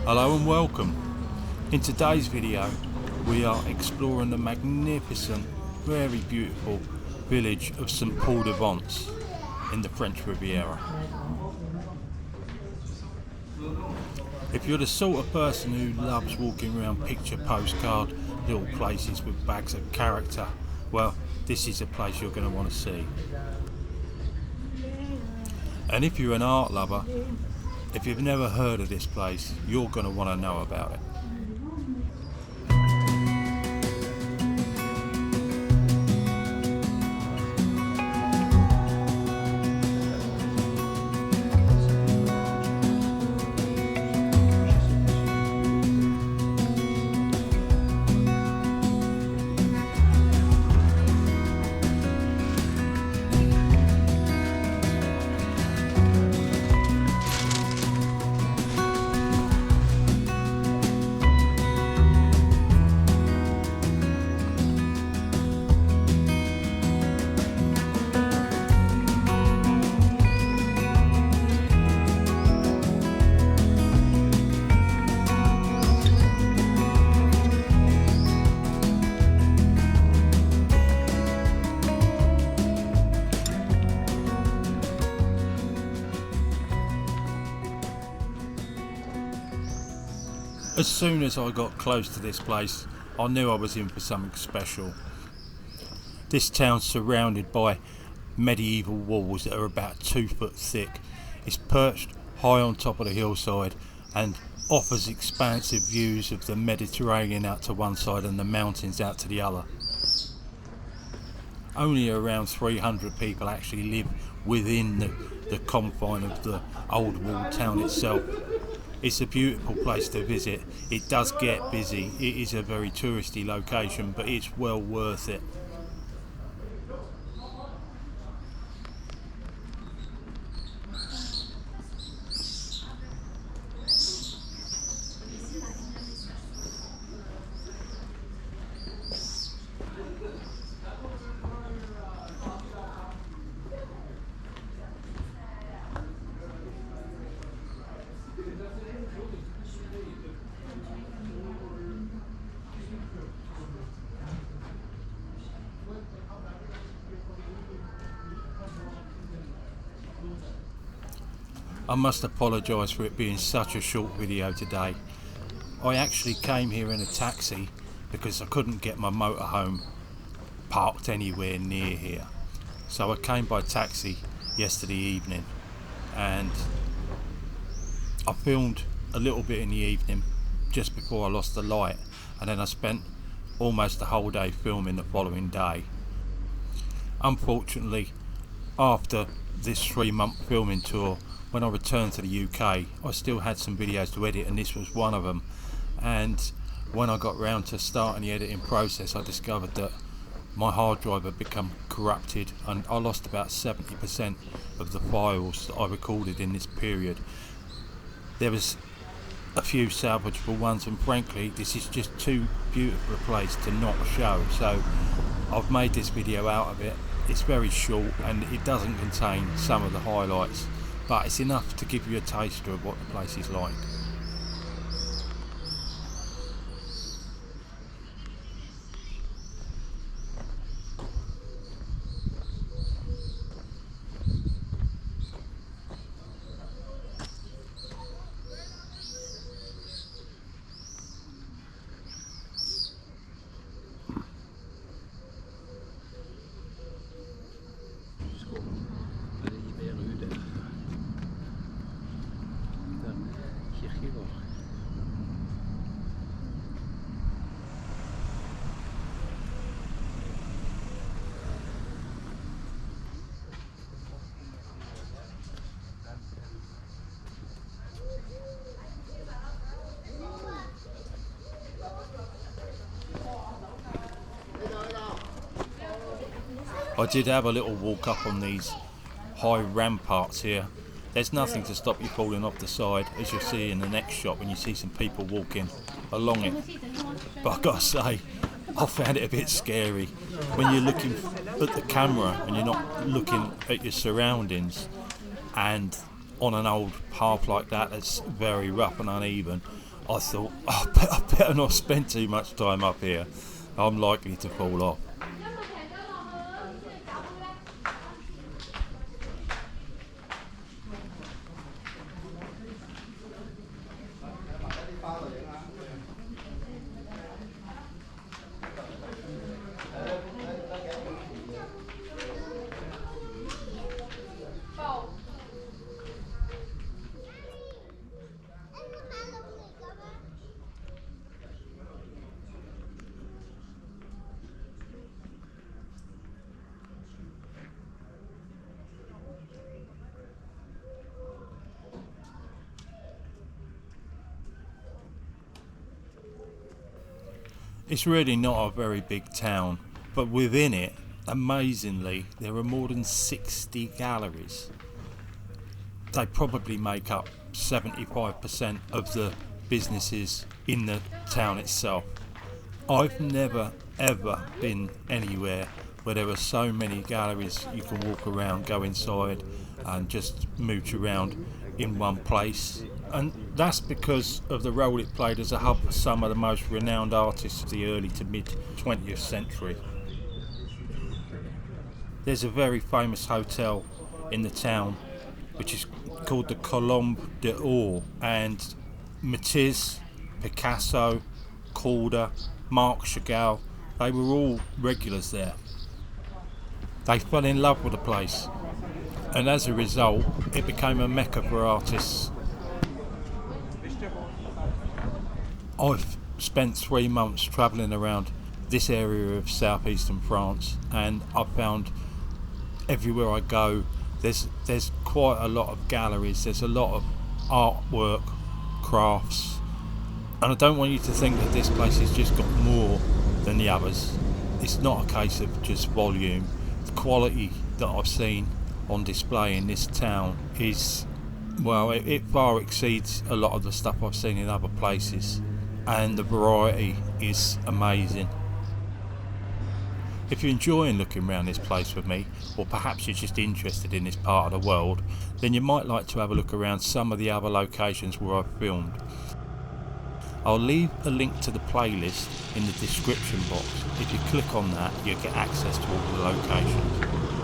Hello and welcome. In today's video we are exploring the magnificent, very beautiful village of St. Paul de Vence in the French Riviera. If you're the sort of person who loves walking around picture postcard little places with bags of character, well, this is a place you're going to want to see. And if you're an art lover, if you've never heard of this place, you're going to want to know about it. As soon as I got close to this place, I knew I was in for something special. This town's surrounded by medieval walls that are about 2 foot thick. It's perched high on top of the hillside and offers expansive views of the Mediterranean out to one side and the mountains out to the other. Only around 300 people actually live within the confine of the old walled town itself. It's a beautiful place to visit. It does get busy. It is a very touristy location, but it's well worth it. I must apologise for it being such a short video today. I actually came here in a taxi because I couldn't get my motorhome parked anywhere near here. So I came by taxi yesterday evening and I filmed a little bit in the evening just before I lost the light, and then I spent almost the whole day filming the following day. Unfortunately, after this 3-month filming tour, when I returned to the UK, I still had some videos to edit, and this was one of them. And when I got round to starting the editing process, I discovered that my hard drive had become corrupted and I lost about 70% of the files that I recorded in this period. There was a few salvageable ones, and frankly this is just too beautiful a place to not show, so I've made this video out of it. It's very short and it doesn't contain some of the highlights, but it's enough to give you a taster of what the place is like. I did have a little walk up on these high ramparts here. There's nothing to stop you falling off the side, as you'll see in the next shot when you see some people walking along it. But I've got to say, I found it a bit scary when you're looking at the camera and you're not looking at your surroundings, and on an old path like that that's very rough and uneven, I thought, I better not spend too much time up here. I'm likely to fall off. It's really not a very big town, but within it, amazingly, there are more than 60 galleries. They probably make up 75% of the businesses in the town itself. I've never ever been anywhere where there are so many galleries you can walk around, go inside and just mooch around in one place. And that's because of the role it played as a hub for some of the most renowned artists of the early to mid 20th century. There's a very famous hotel in the town which is called the Colombe d'Or, and Matisse, Picasso, Calder, Marc Chagall, they were all regulars there. They fell in love with the place, and as a result it became a mecca for artists. I've spent 3 months travelling around this area of southeastern France, and I've found everywhere I go there's quite a lot of galleries, there's a lot of artwork, crafts, and I don't want you to think that this place has just got more than the others. It's not a case of just volume. The quality that I've seen on display in this town is, well, it far exceeds a lot of the stuff I've seen in other places, and the variety is amazing. If you're enjoying looking around this place with me, or perhaps you're just interested in this part of the world, then you might like to have a look around some of the other locations where I've filmed. I'll leave a link to the playlist in the description box. If you click on that, you'll get access to all the locations.